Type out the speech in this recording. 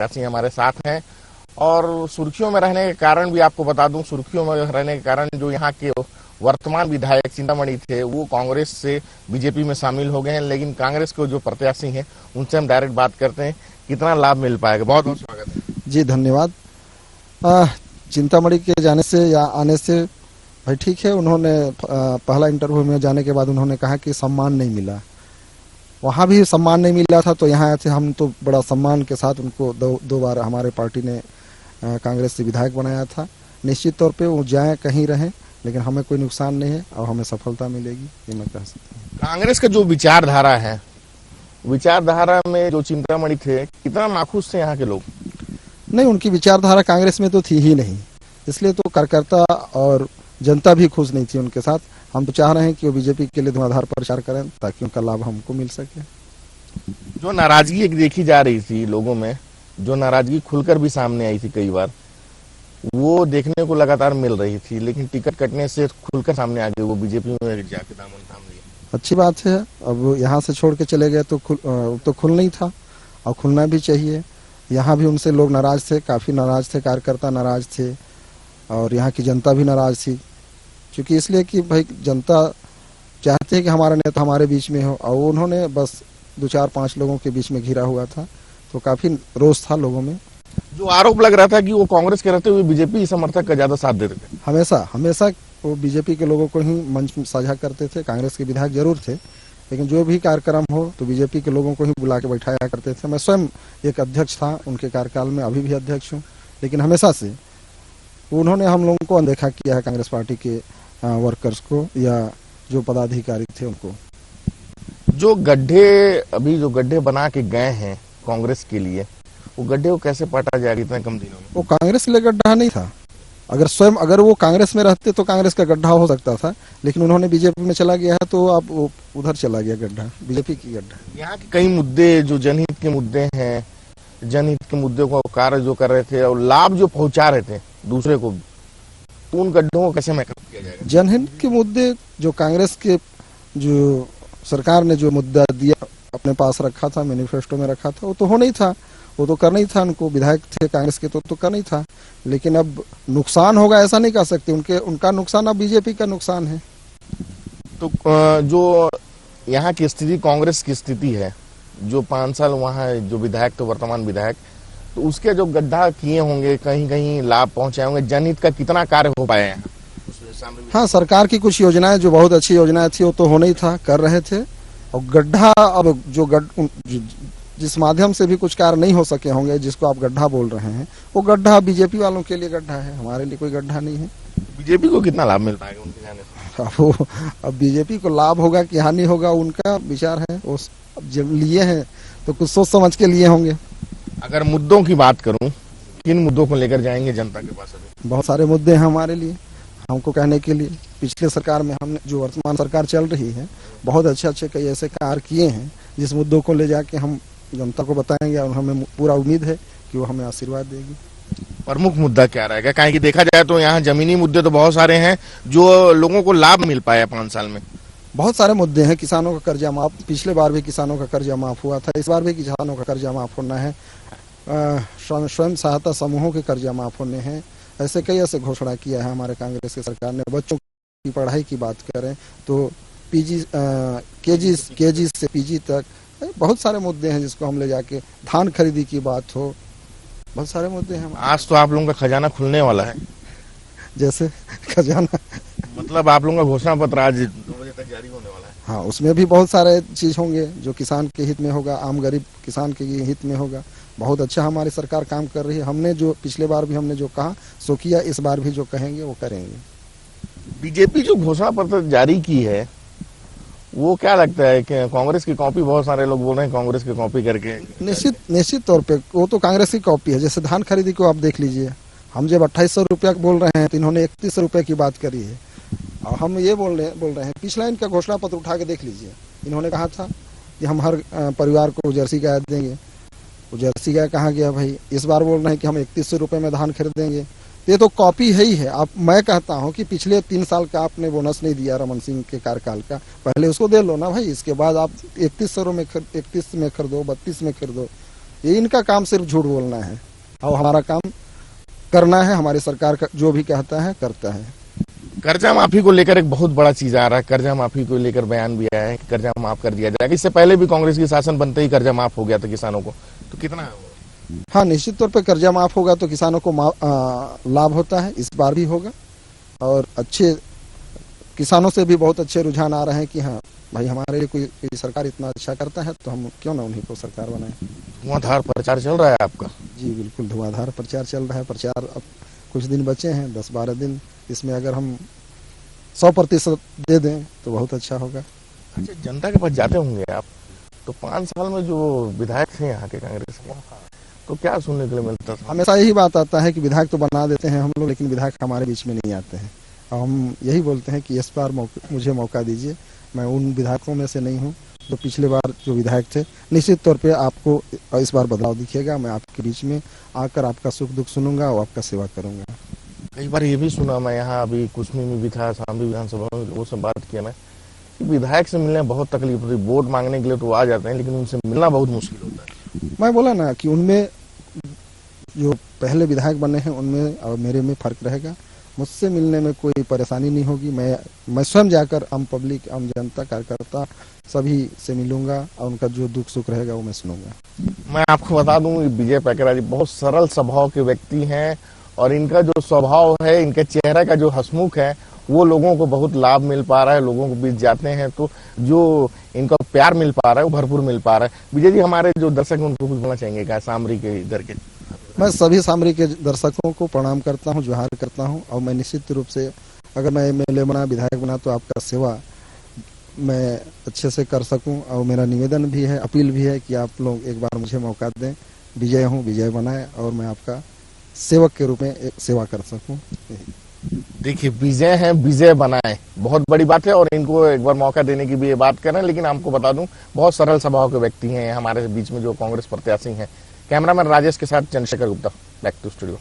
प्रत्याशी हमारे साथ हैं और सुर्खियों में रहने के कारण भी आपको बता दूं, सुर्खियों में रहने के कारण जो यहाँ के वर्तमान विधायक चिंतामणि थे वो कांग्रेस से बीजेपी में शामिल हो गए हैं, लेकिन कांग्रेस के जो प्रत्याशी हैं उनसे हम डायरेक्ट बात करते हैं, कितना लाभ मिल पाएगा। बहुत बहुत स्वागत है जी, धन्यवाद। चिंतामणि के जाने से या आने से भाई ठीक है, उन्होंने पहला इंटरव्यू में जाने के बाद उन्होंने कहा कि सम्मान नहीं मिला, वहाँ भी सम्मान नहीं मिला था तो यहाँ आए थे हम, तो बड़ा सम्मान के साथ उनको दो बार हमारे पार्टी ने कांग्रेस से विधायक बनाया था। निश्चित तौर पे वो जाए कहीं रहें, लेकिन हमें कोई नुकसान नहीं है और हमें सफलता मिलेगी, ये मैं कह सकता हूँ। कांग्रेस का जो विचारधारा है, विचारधारा में जो चिंतामणि थे, कितना नाखुश थे यहाँ के लोग? नहीं, उनकी विचारधारा कांग्रेस में तो थी ही नहीं, इसलिए तो कार्यकर्ता और जनता भी खुश नहीं थी उनके साथ। हम तो चाह रहे हैं कि वो बीजेपी के लिए धुआंधार प्रचार करें ताकि उनका लाभ हमको मिल सके। जो नाराजगी देखी जा रही थी लोगों में, जो नाराजगी खुलकर भी सामने आई थी कई बार, वो देखने को लगातार मिल रही थी, लेकिन टिकट कटने से खुलकर सामने आ गए, वो बीजेपी में जाके दामन थाम लिया। अच्छी बात है, अब यहाँ से छोड़ के चले गए तो खुल नहीं था और खुलना भी चाहिए। यहाँ भी उनसे लोग नाराज थे, काफ़ी नाराज थे, कार्यकर्ता नाराज थे और यहाँ की जनता भी नाराज थी, क्योंकि इसलिए कि भाई जनता चाहते हैं कि हमारा नेता हमारे बीच में हो, और उन्होंने बस 2-4-5 लोगों के बीच में घिरा हुआ था, तो काफ़ी रोष था लोगों में। जो आरोप लग रहा था कि वो कांग्रेस के रहते हुए बीजेपी समर्थक का ज्यादा साथ देते थे। हमेशा वो बीजेपी के लोगों को ही मंच साझा करते थे। कांग्रेस के विधायक जरूर थे, लेकिन जो भी कार्यक्रम हो तो बीजेपी के लोगों को ही बुला के बैठाया करते थे। मैं स्वयं एक अध्यक्ष था उनके कार्यकाल में, अभी भी अध्यक्ष हूँ, लेकिन हमेशा से उन्होंने हम लोगों को अनदेखा किया है, कांग्रेस पार्टी के वर्कर्स को या जो पदाधिकारी थे उनको। जो गड्ढे बना के गए हैं कांग्रेस के लिए, वो गड्ढे को कैसे पाटा जाएगा इतने कम दिनों में? वो कांग्रेस के लिए गड्ढा नहीं था। अगर वो कांग्रेस में रहते तो कांग्रेस का गड्ढा हो सकता था, लेकिन उन्होंने बीजेपी में चला गया है तो अब वो उधर चला गया गड्ढा, बीजेपी की गड्ढा। यहाँ के कई मुद्दे जो जनहित के मुद्दे हैं, जनहित के मुद्दे को कार्य जो कर रहे थे और लाभ जो पहुंचा रहे थे दूसरे को, तो उन गड्ढों को कैसे मैकअप किया जाएगा? जनहित के मुद्दे जो कांग्रेस के जो सरकार ने जो मुद्दा दिया अपने पास रखा था, मैनिफेस्टो में रखा था, वो तो होना ही था, वो तो करना ही था। उनको विधायक थे कांग्रेस के तो करना ही था, लेकिन अब नुकसान होगा ऐसा नहीं कह सकते। उनका नुकसान अब बीजेपी का नुकसान है। तो जो यहाँ की स्थिति कांग्रेस की स्थिति है, जो 5 साल वहाँ जो विधायक थे, वर्तमान विधायक, तो उसके जो गड्ढा किए होंगे, कहीं कहीं लाभ पहुंचाए होंगे, जनहित का कितना कार्य हो पाया है? हाँ, सरकार की कुछ योजनाएं जो बहुत अच्छी योजनाएं थी वो तो होना ही था, कर रहे थे। और गड्ढा, अब जिस माध्यम से भी कुछ कार्य नहीं हो सके होंगे, जिसको आप गड्ढा बोल रहे हैं, वो गड्ढा बीजेपी वालों के लिए गड्ढा है, हमारे लिए कोई गड्ढा नहीं है। बीजेपी को कितना लाभ मिल पाएगा उनके जाने से? अब बीजेपी को लाभ होगा कि हानि होगा, उनका विचार है। वो जब लिए हैं तो कुछ सोच समझ के लिए होंगे। अगर मुद्दों की बात करूं, किन मुद्दों को लेकर जाएंगे जनता के पास? अभी बहुत सारे मुद्दे हैं हमारे लिए, हमको कहने के लिए। पिछले सरकार में हमने, जो वर्तमान सरकार चल रही है, बहुत अच्छे कई ऐसे कार्य किए हैं जिस मुद्दों को ले जाके हम जनता को बताएंगे और हमें पूरा उम्मीद है कि वो हमें आशीर्वाद देगी। प्रमुख मुद्दा क्या रहेगा? काहे कि देखा जाए तो यहाँ जमीनी मुद्दे तो बहुत सारे हैं जो लोगों को लाभ मिल पाया 5 साल में। बहुत सारे मुद्दे हैं। किसानों का कर्जा माफ, पिछले बार भी किसानों का कर्जा माफ हुआ था, इस बार भी किसानों का कर्जा माफ होना है। स्वयं सहायता समूहों के कर्जा माफ होने हैं। ऐसे कई ऐसे घोषणा किया है हमारे कांग्रेस की सरकार ने। बच्चों की पढ़ाई की बात करें तो केजी से पीजी तक बहुत सारे मुद्दे हैं जिसको हम ले जाके, धान खरीदी की बात हो, बहुत सारे मुद्दे हैं। आज तो आप लोगों का खजाना खुलने वाला है। जैसे खजाना मतलब आप लोगों का घोषणा पत्र आज 2 बजे तक जारी होने वाला है। हाँ, उसमें भी बहुत सारे चीज होंगे जो किसान के हित में होगा, आम गरीब किसान के हित में होगा। बहुत अच्छा हमारी सरकार काम कर रही है। हमने जो पिछले बार भी हमने जो कहा सो किया, इस बार भी जो कहेंगे वो करेंगे। बीजेपी जो घोषणा पत्र जारी की है, वो क्या लगता है कि कांग्रेस की कॉपी? बहुत सारे लोग बोल रहे हैं कांग्रेस की कॉपी करके। निश्चित तौर पे वो तो कांग्रेस की कॉपी है। जैसे धान खरीदी को आप देख लीजिए, हम जब 2800 रुपया बोल रहे हैं तो इन्होंने 3100 रुपये की बात करी है। और हम ये बोल रहे हैं, पिछला इनका घोषणा पत्र उठा के देख लीजिए। इन्होंने कहा था कि हम हर परिवार को जर्सी गाय देंगे। वो जर्सी गाय कहाँ गया भाई? इस बार बोल रहे हैं कि हम 3100 रुपये में धान खरीदेंगे। ये तो कॉपी है ही है। आप, मैं कहता हूं कि पिछले 3 साल का आपने बोनस नहीं दिया रमन सिंह के कार्यकाल का, पहले उसको दे लो ना भाई। इसके बाद आप 3100 में 31 में खरीदो, 32 में खरीदो। ये इनका काम सिर्फ झूठ बोलना है और हमारा काम करना है। हमारी सरकार का जो भी कहता है करता है। कर्जा माफी को लेकर एक बहुत बड़ा चीज आ रहा है। कर्जा माफी को लेकर बयान भी आया है कि कर्जा माफ कर दिया जाएगा। इससे पहले भी कांग्रेस की शासन बनते ही कर्जा माफ हो गया था किसानों को, तो कितना है वो? हाँ, निश्चित तौर पे कर्जा माफ होगा तो किसानों को लाभ होता है। इस बार भी होगा और अच्छे किसानों से भी बहुत अच्छे रुझान आ रहे हैं कि हाँ भाई, हमारे लिए कोई सरकार इतना अच्छा करता है तो हम क्यों ना उन्हीं को सरकार बनाएं। धुआंधार प्रचार चल रहा है आपका? जी बिल्कुल, धुआंधार प्रचार चल रहा है। प्रचार अब कुछ दिन बचे हैं, 10-12 दिन। इसमें अगर हम 100% दे दें तो बहुत अच्छा होगा। अच्छा, जनता के पास जाते होंगे आप तो 5 साल में जो विधायक थे यहाँ के कांग्रेस के, तो क्या सुनने के लिए मिलता था? हमेशा यही बात आता है कि विधायक तो बना देते हैं हम लोग, लेकिन विधायक हमारे बीच में नहीं आते हैं। हम यही बोलते हैं कि इस बार मुझे मौका दीजिए। मैं उन विधायकों में से नहीं हूँ जो पिछले बार जो विधायक थे। निश्चित तौर पे आपको इस बार बदलाव दिखेगा। मैं आपके बीच में आकर आपका सुख दुख सुनूंगा और आपका सेवा करूंगा। कई बार ये भी सुना, मैं यहाँ अभी कुसमी में भी था, शामली विधानसभा में लोगों से बात किया मैं, कि विधायक से मिलने बहुत तकलीफ होती है। वोट मांगने के लिए तो आ जाते हैं, लेकिन उनसे मिलना बहुत मुश्किल होता है। मैं बोला ना कि उनमें जो पहले विधायक बने हैं उनमें और मेरे में फर्क रहेगा। मुझसे मिलने में कोई परेशानी नहीं होगी। मैं स्वयं जाकर आम पब्लिक, आम जनता, कार्यकर्ता सभी से मिलूंगा और उनका जो दुख सुख रहेगा वो मैं सुनूंगा। मैं आपको बता दूं, विजय पैकरा जी बहुत सरल स्वभाव के व्यक्ति हैं और इनका जो स्वभाव है, इनके चेहरे का जो हंसमुख है, वो लोगों को बहुत लाभ मिल पा रहा है। लोगों के बीच जाते हैं तो जो इनका प्यार मिल पा रहा है वो भरपूर मिल पा रहा है। विजय जी, हमारे जो दर्शक हैं उनको कुछ बोलना चाहेंगे क्या सामरी के इधर के? मैं सभी सामरी के दर्शकों को प्रणाम करता हूं, जोहार करता हूं और मैं निश्चित रूप से अगर मैं एमएलए बना, विधायक बना तो आपका सेवा मैं अच्छे से कर सकूं। और मेरा निवेदन भी है, अपील भी है कि आप लोग एक बार मुझे मौका दें। विजय हूं, विजय बनाए और मैं आपका सेवक के रूप में एक सेवा कर सकूं। देखिए, विजय हैं, विजय बनाए, बहुत बड़ी बात है और इनको एक बार मौका देने की भी ये बात कर रहे हैं। लेकिन आपको बता दूं, बहुत सरल स्वभाव के व्यक्ति हैं हमारे बीच में जो कांग्रेस प्रत्याशी हैं। कैमरामैन राजेश के साथ Chandrashekhar Gupta, back to studio.